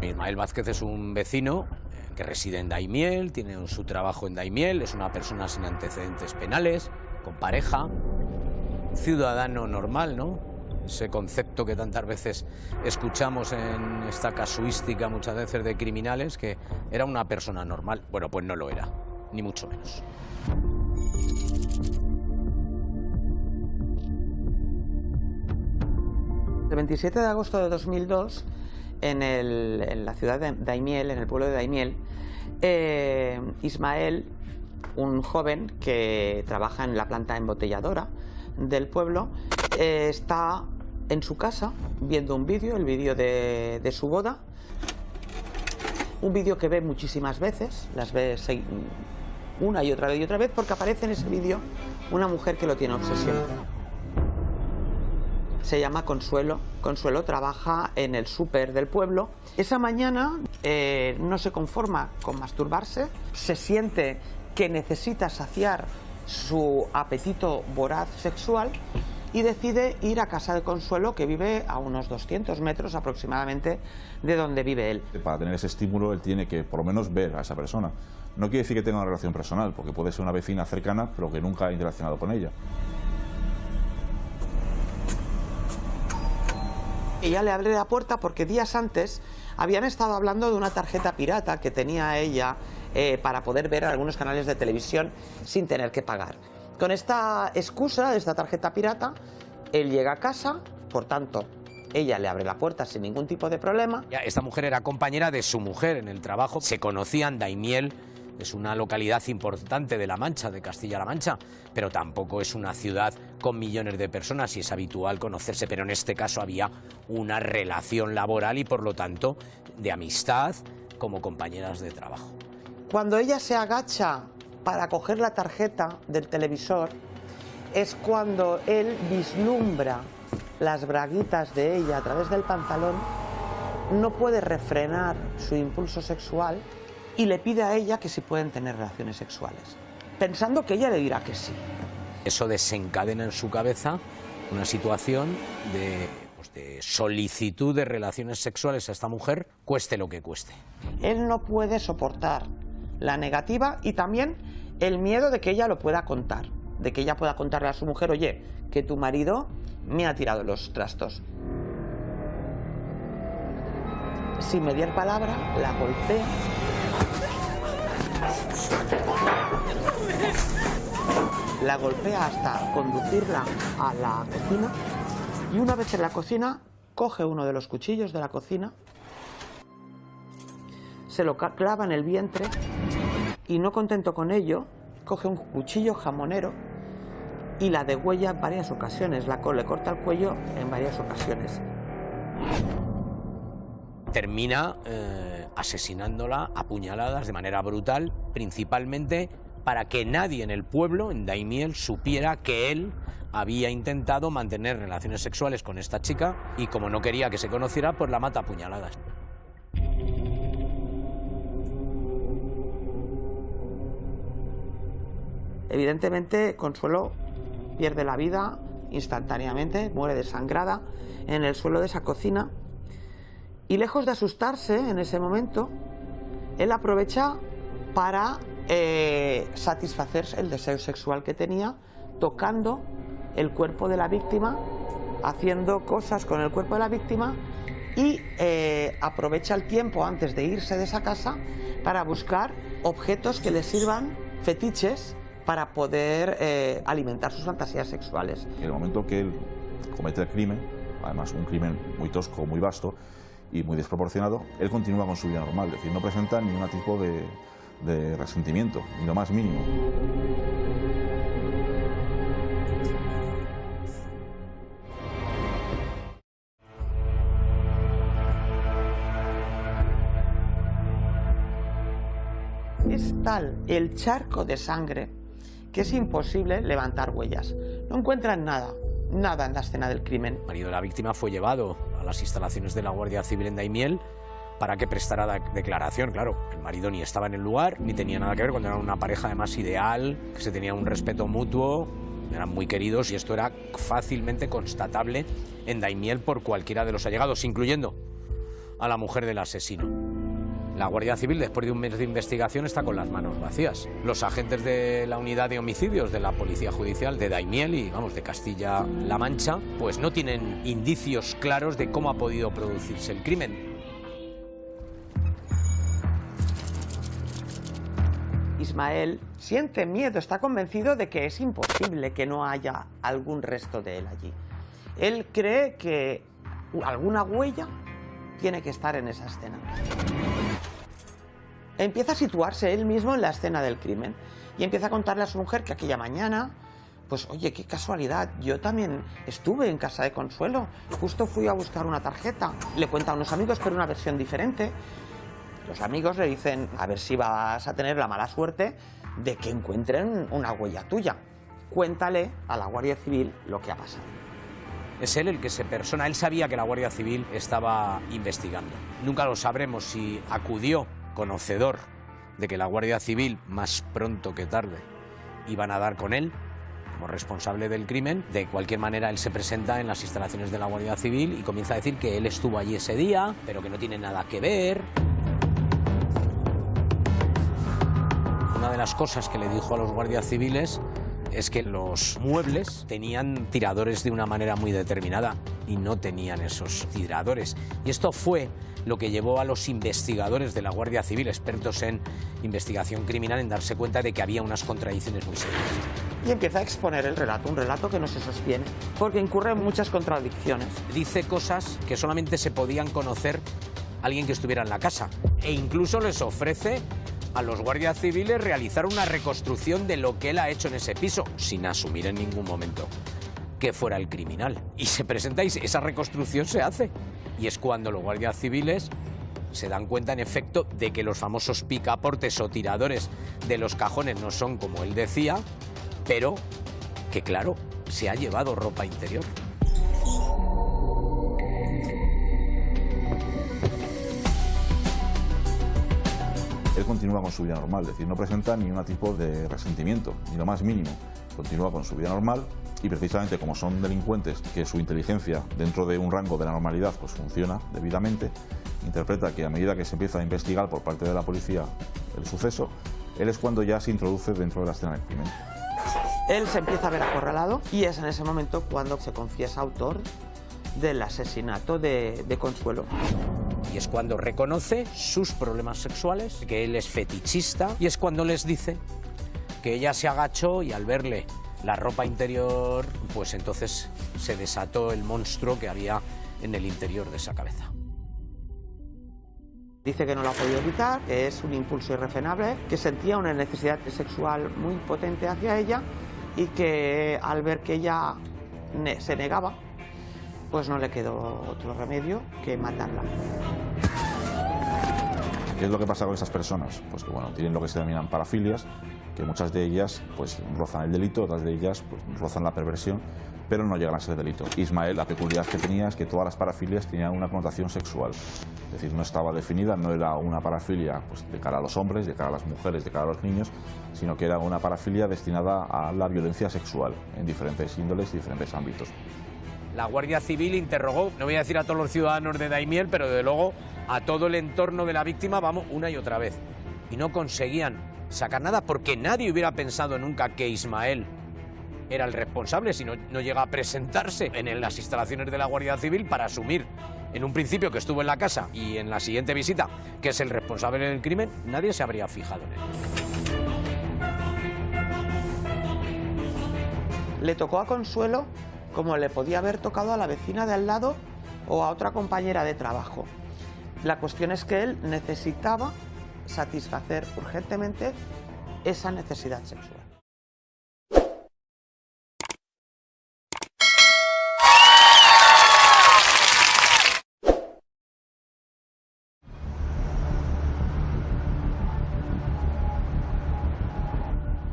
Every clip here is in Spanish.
Ismael Vázquez es un vecino que reside en Daimiel, tiene su trabajo en Daimiel, es una persona sin antecedentes penales, con pareja, ciudadano normal, ¿no? Ese concepto que tantas veces escuchamos en esta casuística muchas veces de criminales, que era una persona normal. Bueno, pues no lo era, ni mucho menos. El 27 de agosto de 2002, en la ciudad de Daimiel, en el pueblo de Daimiel, Ismael, un joven que trabaja en la planta embotelladora del pueblo, está en su casa viendo un vídeo, el vídeo de su boda, un vídeo que ve muchísimas veces, las ve una y otra vez, porque aparece en ese vídeo una mujer que lo tiene obsesionado. Se llama Consuelo. Consuelo trabaja en el súper del pueblo. Esa mañana no se conforma con masturbarse, se siente que necesita saciar su apetito voraz sexual y decide ir a casa de Consuelo, que vive a unos 200 metros aproximadamente de donde vive él. Para tener ese estímulo él tiene que por lo menos ver a esa persona. No quiere decir que tenga una relación personal, porque puede ser una vecina cercana pero que nunca ha interaccionado con ella. Ella le abre la puerta porque días antes habían estado hablando de una tarjeta pirata que tenía ella para poder ver algunos canales de televisión sin tener que pagar. Con esta excusa de esta tarjeta pirata, él llega a casa, por tanto, ella le abre la puerta sin ningún tipo de problema. Esta mujer era compañera de su mujer en el trabajo, se conocían. Daimiel es una localidad importante de La Mancha, de Castilla-La Mancha, pero tampoco es una ciudad con millones de personas y es habitual conocerse, pero en este caso había una relación laboral y por lo tanto de amistad como compañeras de trabajo. Cuando ella se agacha para coger la tarjeta del televisor, es cuando él vislumbra las braguitas de ella a través del pantalón, no puede refrenar su impulso sexual y le pide a ella que si pueden tener relaciones sexuales, pensando que ella le dirá que sí. Eso desencadena en su cabeza una situación de solicitud de relaciones sexuales a esta mujer, cueste lo que cueste. Él no puede soportar la negativa y también el miedo de que ella lo pueda contar, de que ella pueda contarle a su mujer, oye, que tu marido me ha tirado los trastos. Sin mediar palabra, la golpea. La golpea hasta conducirla a la cocina y una vez en la cocina coge uno de los cuchillos de la cocina, se lo clava en el vientre y no contento con ello, coge un cuchillo jamonero y la degüella en varias ocasiones, le corta el cuello en varias ocasiones. Termina asesinándola a puñaladas de manera brutal, principalmente para que nadie en el pueblo, en Daimiel, supiera que él había intentado mantener relaciones sexuales con esta chica y como no quería que se conociera, pues la mata a puñaladas. Evidentemente, Consuelo pierde la vida instantáneamente, muere desangrada en el suelo de esa cocina. Y lejos de asustarse en ese momento, él aprovecha para satisfacer el deseo sexual que tenía, tocando el cuerpo de la víctima, haciendo cosas con el cuerpo de la víctima y aprovecha el tiempo antes de irse de esa casa para buscar objetos que le sirvan, fetiches, para poder alimentar sus fantasías sexuales. En el momento que él comete el crimen, además un crimen muy tosco, muy vasto y muy desproporcionado, él continúa con su vida normal, es decir, no presenta ningún tipo de resentimiento, ni lo más mínimo. Es tal el charco de sangre que es imposible levantar huellas. No encuentran nada en la escena del crimen. El marido de la víctima fue llevado a las instalaciones de la Guardia Civil en Daimiel para que prestara declaración. Claro, el marido ni estaba en el lugar, ni tenía nada que ver, cuando eran una pareja además ideal, que se tenía un respeto mutuo, eran muy queridos y esto era fácilmente constatable en Daimiel por cualquiera de los allegados, incluyendo a la mujer del asesino. La Guardia Civil, después de un mes de investigación, está con las manos vacías. Los agentes de la unidad de homicidios de la Policía Judicial de Daimiel y, vamos, de Castilla-La Mancha, pues no tienen indicios claros de cómo ha podido producirse el crimen. Ismael siente miedo, está convencido de que es imposible que no haya algún resto de él allí. Él cree que alguna huella tiene que estar en esa escena. Empieza a situarse él mismo en la escena del crimen y empieza a contarle a su mujer que aquella mañana, pues oye, qué casualidad, yo también estuve en casa de Consuelo, justo fui a buscar una tarjeta. Le cuenta a unos amigos, pero una versión diferente. Los amigos le dicen, a ver si vas a tener la mala suerte de que encuentren una huella tuya. Cuéntale a la Guardia Civil lo que ha pasado. Es él el que se persona, él sabía que la Guardia Civil estaba investigando. Nunca lo sabremos si acudió conocedor de que la Guardia Civil, más pronto que tarde, iban a dar con él como responsable del crimen. De cualquier manera, él se presenta en las instalaciones de la Guardia Civil y comienza a decir que él estuvo allí ese día, pero que no tiene nada que ver. Una de las cosas que le dijo a los guardias civiles es que los muebles tenían tiradores de una manera muy determinada y no tenían esos tiradores. Y esto fue lo que llevó a los investigadores de la Guardia Civil, expertos en investigación criminal, en darse cuenta de que había unas contradicciones muy serias. Y empieza a exponer el relato, un relato que no se sostiene, porque incurre en muchas contradicciones. Dice cosas que solamente se podían conocer alguien que estuviera en la casa, e incluso les ofrece a los guardias civiles realizar una reconstrucción de lo que él ha hecho en ese piso, sin asumir en ningún momento que fuera el criminal. Y se presenta y esa reconstrucción se hace. Y es cuando los guardias civiles se dan cuenta, en efecto, de que los famosos picaportes o tiradores de los cajones no son como él decía, pero que, claro, se ha llevado ropa interior. Él continúa con su vida normal, es decir, no presenta ni un tipo de resentimiento, ni lo más mínimo. Continúa con su vida normal y precisamente como son delincuentes que su inteligencia dentro de un rango de la normalidad pues funciona debidamente, interpreta que a medida que se empieza a investigar por parte de la policía el suceso, él es cuando ya se introduce dentro de la escena del crimen. Él se empieza a ver acorralado y es en ese momento cuando se confiesa autor del asesinato de Consuelo. Y es cuando reconoce sus problemas sexuales, que él es fetichista, y es cuando les dice que ella se agachó y al verle la ropa interior, pues entonces se desató el monstruo que había en el interior de esa cabeza. Dice que no lo ha podido evitar, que es un impulso irrefrenable, que sentía una necesidad sexual muy potente hacia ella y que al ver que ella se negaba, pues no le quedó otro remedio que matarla. ¿Qué es lo que pasa con esas personas? Pues que bueno, tienen lo que se denominan parafilias, que muchas de ellas pues rozan el delito, otras de ellas pues rozan la perversión, pero no llegan a ser delito. Ismael, la peculiaridad que tenía es que todas las parafilias tenían una connotación sexual, es decir, no estaba definida, no era una parafilia pues, de cara a los hombres, de cara a las mujeres, de cara a los niños, sino que era una parafilia destinada a la violencia sexual en diferentes índoles y diferentes ámbitos. La Guardia Civil interrogó, no voy a decir a todos los ciudadanos de Daimiel, pero desde luego a todo el entorno de la víctima, vamos, una y otra vez. Y no conseguían sacar nada porque nadie hubiera pensado nunca que Ismael era el responsable, si no llega a presentarse en las instalaciones de la Guardia Civil para asumir en un principio que estuvo en la casa y en la siguiente visita que es el responsable del crimen, nadie se habría fijado en él. Le tocó a Consuelo como le podía haber tocado a la vecina de al lado o a otra compañera de trabajo. La cuestión es que él necesitaba satisfacer urgentemente esa necesidad sexual.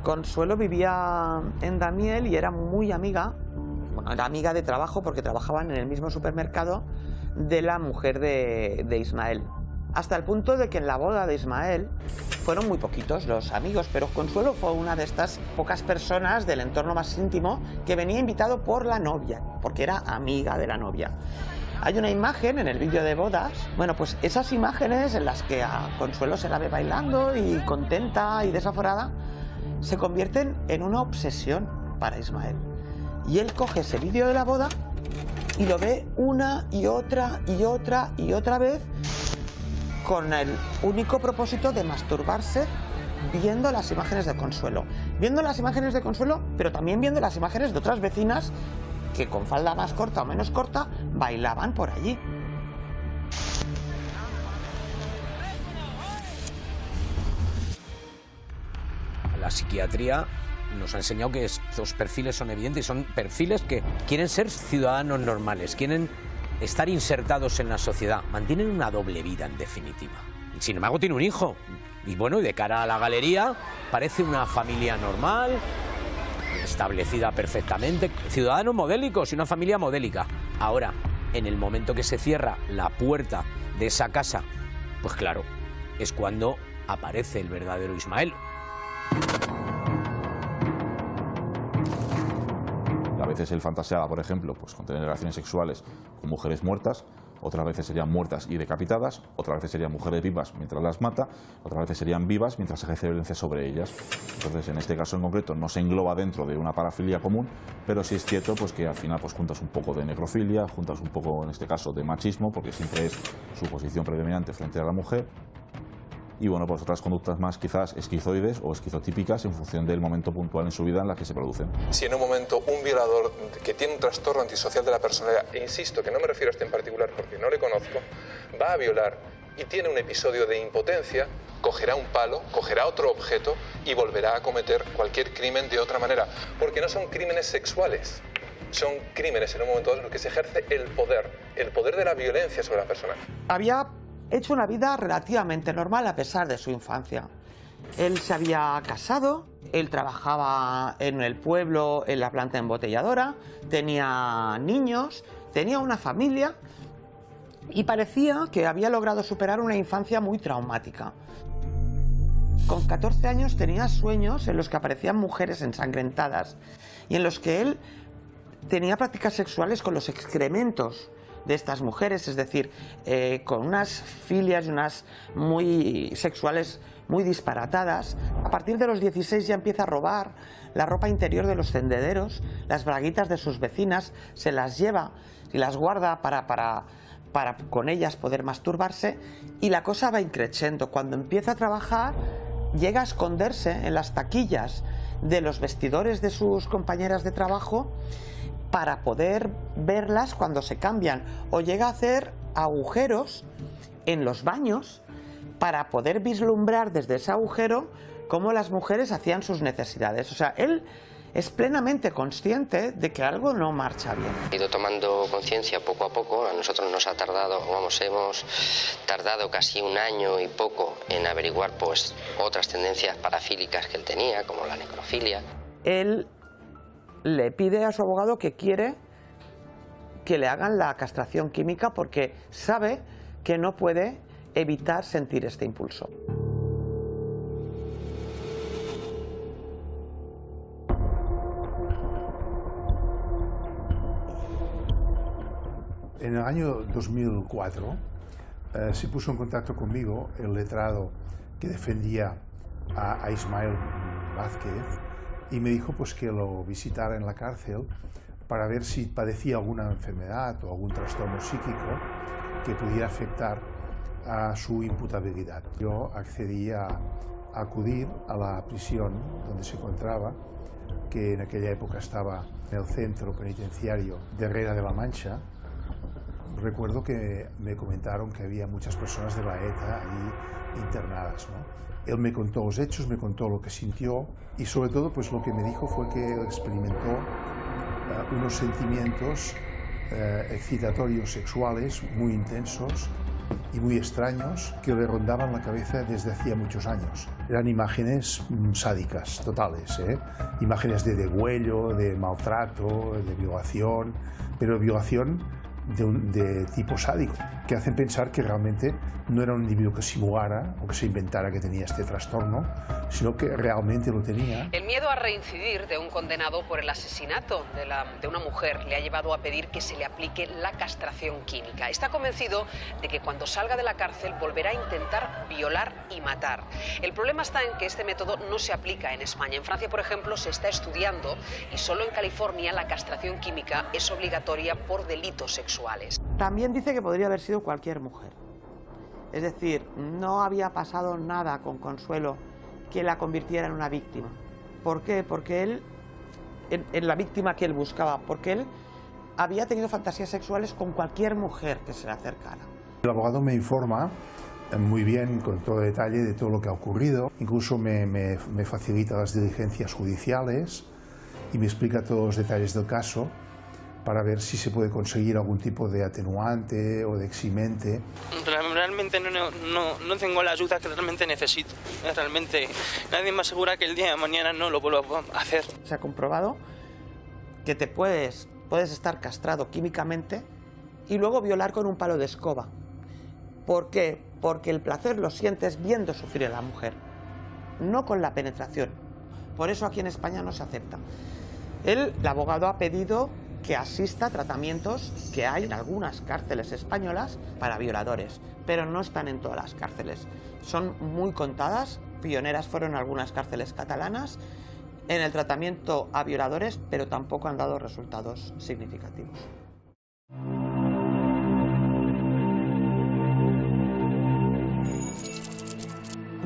Consuelo vivía en Daimiel y era muy amiga, bueno, era amiga de trabajo porque trabajaban en el mismo supermercado de la mujer de Ismael. Hasta el punto de que en la boda de Ismael fueron muy poquitos los amigos, pero Consuelo fue una de estas pocas personas del entorno más íntimo que venía invitado por la novia, porque era amiga de la novia. Hay una imagen en el vídeo de bodas, bueno, pues esas imágenes en las que a Consuelo se la ve bailando y contenta y desaforada, se convierten en una obsesión para Ismael. Y él coge ese vídeo de la boda y lo ve una y otra y otra y otra vez con el único propósito de masturbarse viendo las imágenes de Consuelo. Viendo las imágenes de Consuelo, pero también viendo las imágenes de otras vecinas que con falda más corta o menos corta bailaban por allí. La psiquiatría nos ha enseñado que estos perfiles son evidentes y son perfiles que quieren ser ciudadanos normales, quieren estar insertados en la sociedad, mantienen una doble vida en definitiva. Sin embargo, tiene un hijo y bueno, y de cara a la galería parece una familia normal, establecida perfectamente, ciudadanos modélicos y una familia modélica. Ahora, en el momento que se cierra la puerta de esa casa, pues claro, es cuando aparece el verdadero Ismael. A veces él fantaseaba, por ejemplo, pues con tener relaciones sexuales con mujeres muertas, otras veces serían muertas y decapitadas, otras veces serían mujeres vivas mientras las mata, otras veces serían vivas mientras ejerce violencia sobre ellas. Entonces, en este caso en concreto no se engloba dentro de una parafilia común, pero sí es cierto pues, que al final pues, juntas un poco de necrofilia, juntas un poco, en este caso, de machismo, porque siempre es su posición predominante frente a la mujer. Y bueno, pues otras conductas más quizás esquizoides o esquizotípicas en función del momento puntual en su vida en la que se producen. Si en un momento un violador que tiene un trastorno antisocial de la personalidad, e insisto que no me refiero a este en particular porque no le conozco, va a violar y tiene un episodio de impotencia, cogerá un palo, cogerá otro objeto y volverá a cometer cualquier crimen de otra manera, porque no son crímenes sexuales. Son crímenes en un momento dado en los que se ejerce el poder de la violencia sobre la persona. Había hecho una vida relativamente normal a pesar de su infancia. Él se había casado, él trabajaba en el pueblo en la planta embotelladora, tenía niños, tenía una familia y parecía que había logrado superar una infancia muy traumática. Con 14 años tenía sueños en los que aparecían mujeres ensangrentadas y en los que él tenía prácticas sexuales con los excrementos de estas mujeres, es decir, con unas filias y unas muy sexuales muy disparatadas. A partir de los 16 ya empieza a robar la ropa interior de los tendederos, las braguitas de sus vecinas, se las lleva y las guarda para con ellas poder masturbarse, y la cosa va increciendo. Cuando empieza a trabajar, llega a esconderse en las taquillas de los vestidores de sus compañeras de trabajo para poder verlas cuando se cambian, o llega a hacer agujeros en los baños para poder vislumbrar desde ese agujero cómo las mujeres hacían sus necesidades. O sea, él es plenamente consciente de que algo no marcha bien. He ido tomando conciencia poco a poco. A nosotros nos ha tardado, hemos tardado casi un año y poco en averiguar pues otras tendencias parafílicas que él tenía, como la necrofilia. Él le pide a su abogado que quiere que le hagan la castración química porque sabe que no puede evitar sentir este impulso. En el año 2004 se puso en contacto conmigo el letrado que defendía a Ismael Vázquez y me dijo pues, que lo visitara en la cárcel para ver si padecía alguna enfermedad o algún trastorno psíquico que pudiera afectar a su imputabilidad. Yo accedí a acudir a la prisión donde se encontraba, que en aquella época estaba en el centro penitenciario de Herrera de la Mancha. Recuerdo que me comentaron que había muchas personas de la ETA allí internadas, ¿no? Él me contó los hechos, me contó lo que sintió y sobre todo pues lo que me dijo fue que experimentó unos sentimientos excitatorios sexuales muy intensos y muy extraños que le rondaban la cabeza desde hacía muchos años. Eran imágenes sádicas, totales, imágenes de degüello, de maltrato, de violación, pero violación de tipo sádico, que hacen pensar que realmente no era un individuo que simulara o que se inventara que tenía este trastorno, sino que realmente lo tenía. El miedo a reincidir de un condenado por el asesinato de una mujer le ha llevado a pedir que se le aplique la castración química. Está convencido de que cuando salga de la cárcel volverá a intentar violar y matar. El problema está en que este método no se aplica en España. En Francia, por ejemplo, se está estudiando y solo en California la castración química es obligatoria por delitos sexuales. También dice que podría haber sido cualquier mujer. Es decir, no había pasado nada con Consuelo que la convirtiera en una víctima. ¿Por qué? Porque él, en la víctima que él buscaba, porque él había tenido fantasías sexuales con cualquier mujer que se le acercara. El abogado me informa muy bien, con todo detalle, de todo lo que ha ocurrido. Incluso me facilita las diligencias judiciales y me explica todos los detalles del caso para ver si se puede conseguir algún tipo de atenuante o de eximente. Realmente no tengo la ayuda que realmente necesito. Realmente nadie me asegura que el día de mañana no lo vuelva a hacer. Se ha comprobado que te puedes estar castrado químicamente y luego violar con un palo de escoba. ¿Por qué? Porque el placer lo sientes viendo sufrir a la mujer, no con la penetración. Por eso aquí en España no se acepta. El abogado ha pedido que asista a tratamientos que hay en algunas cárceles españolas para violadores, pero no están en todas las cárceles. Son muy contadas, pioneras fueron algunas cárceles catalanas en el tratamiento a violadores, pero tampoco han dado resultados significativos.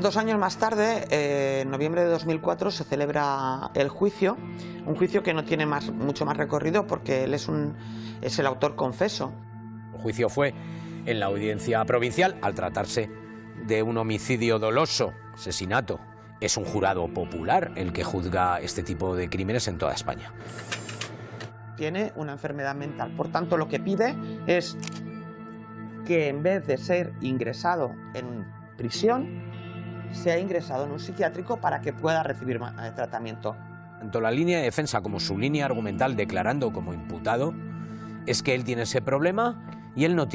Dos años más tarde, en noviembre de 2004, se celebra el juicio, un juicio que no tiene mucho más recorrido porque él es el autor confeso. El juicio fue en la audiencia provincial al tratarse de un homicidio doloso, asesinato. Es un jurado popular el que juzga este tipo de crímenes en toda España. Tiene una enfermedad mental, por tanto lo que pide es que en vez de ser ingresado en prisión, sea ingresado en un psiquiátrico para que pueda recibir tratamiento. Tanto la línea de defensa como su línea argumental declarando como imputado es que él tiene ese problema y él no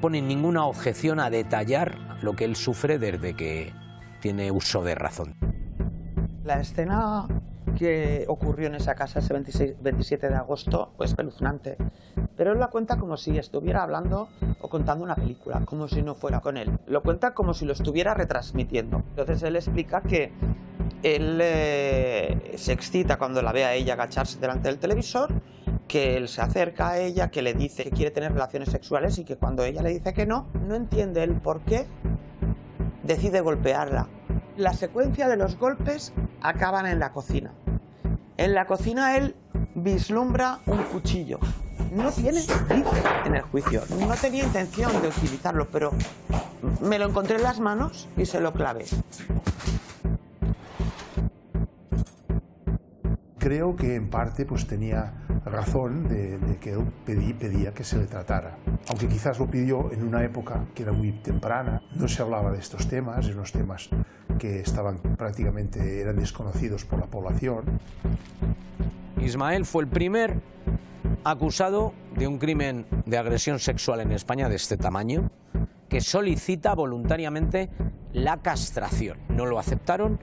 pone ninguna objeción a detallar lo que él sufre desde que tiene uso de razón. La escena que ocurrió en esa casa ese 27 de agosto fue espeluznante, pero él la cuenta como si estuviera hablando o contando una película, como si no fuera con él. Lo cuenta como si lo estuviera retransmitiendo. Entonces él explica que él se excita cuando la ve a ella agacharse delante del televisor, que él se acerca a ella, que le dice que quiere tener relaciones sexuales y que cuando ella le dice que no entiende el por qué, decide golpearla. La secuencia de los golpes acaban en la cocina. En la cocina él vislumbra un cuchillo. No tiene, dice en el juicio, no tenía intención de utilizarlo, pero me lo encontré en las manos y se lo clavé. Creo que en parte pues tenía razón de que él pedía que se le tratara. Aunque quizás lo pidió en una época que era muy temprana, no se hablaba de estos temas, unos temas que eran desconocidos por la población. Ismael fue el primer acusado de un crimen de agresión sexual en España de este tamaño, que solicita voluntariamente la castración. No lo aceptaron.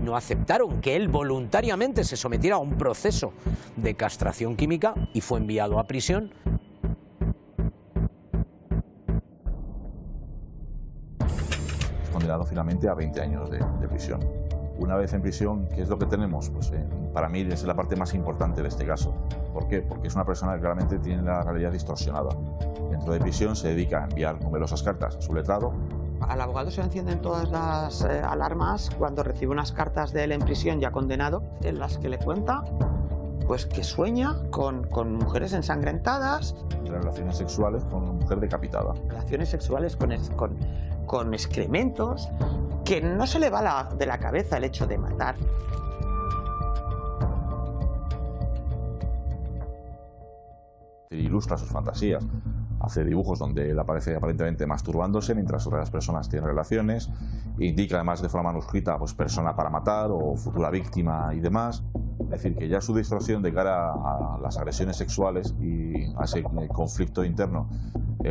No aceptaron que él voluntariamente se sometiera a un proceso de castración química y fue enviado a prisión. Es condenado finalmente a 20 años de prisión. Una vez en prisión, ¿qué es lo que tenemos? Pues para mí es la parte más importante de este caso. ¿Por qué? Porque es una persona que claramente tiene la realidad distorsionada. Dentro de prisión se dedica a enviar numerosas cartas a su letrado. Al abogado se le encienden todas las alarmas cuando recibe unas cartas de él en prisión ya condenado, en las que le cuenta pues que sueña con mujeres ensangrentadas. Relaciones sexuales con una mujer decapitada. Relaciones sexuales con excrementos, que no se le va de la cabeza el hecho de matar. Ilustra sus fantasías. Hace dibujos donde él aparece aparentemente masturbándose mientras otras personas tienen relaciones. Indica además de forma manuscrita pues, persona para matar o futura víctima y demás. Es decir, que ya su distorsión de cara a las agresiones sexuales y a ese conflicto interno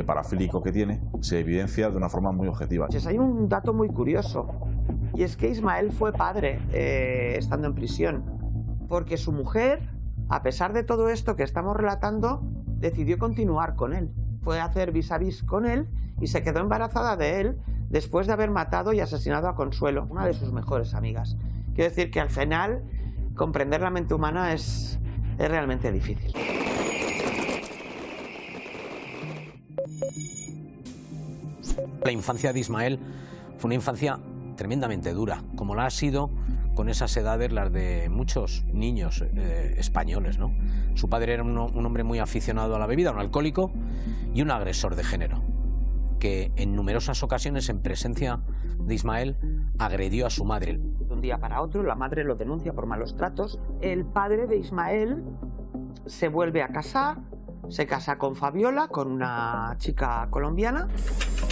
parafílico que tiene, se evidencia de una forma muy objetiva. Pues hay un dato muy curioso, y es que Ismael fue padre estando en prisión, porque su mujer, a pesar de todo esto que estamos relatando, decidió continuar con él. Fue a hacer vis a vis con él y se quedó embarazada de él después de haber matado y asesinado a Consuelo, una de sus mejores amigas. Quiero decir que al final comprender la mente humana es realmente difícil. La infancia de Ismael fue una infancia tremendamente dura, como la ha sido con esas edades las de muchos niños españoles, ¿no? Su padre era un hombre muy aficionado a la bebida, un alcohólico y un agresor de género, que en numerosas ocasiones, en presencia de Ismael, agredió a su madre. De un día para otro, la madre lo denuncia por malos tratos. El padre de Ismael se vuelve a casar, se casa con Fabiola, con una chica colombiana.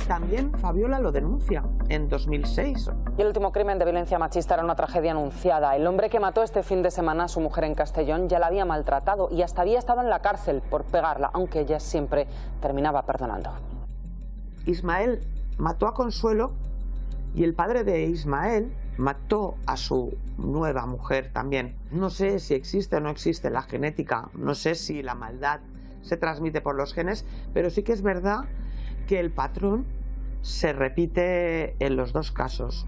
También Fabiola lo denuncia en 2006. Y el último crimen de violencia machista era una tragedia anunciada. El hombre que mató este fin de semana a su mujer en Castellón ya la había maltratado y hasta había estado en la cárcel por pegarla, aunque ella siempre terminaba perdonando. Ismael mató a Consuelo y el padre de Ismael mató a su nueva mujer también. No sé si existe o no existe la genética, no sé si la maldad se transmite por los genes, pero sí que es verdad que el patrón se repite en los dos casos.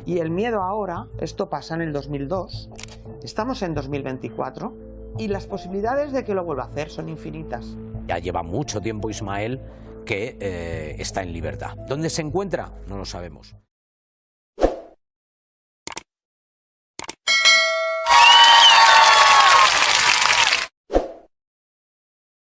Y el miedo ahora, esto pasa en el 2002, estamos en 2024 y las posibilidades de que lo vuelva a hacer son infinitas. Ya lleva mucho tiempo Ismael que está en libertad. ¿Dónde se encuentra? No lo sabemos.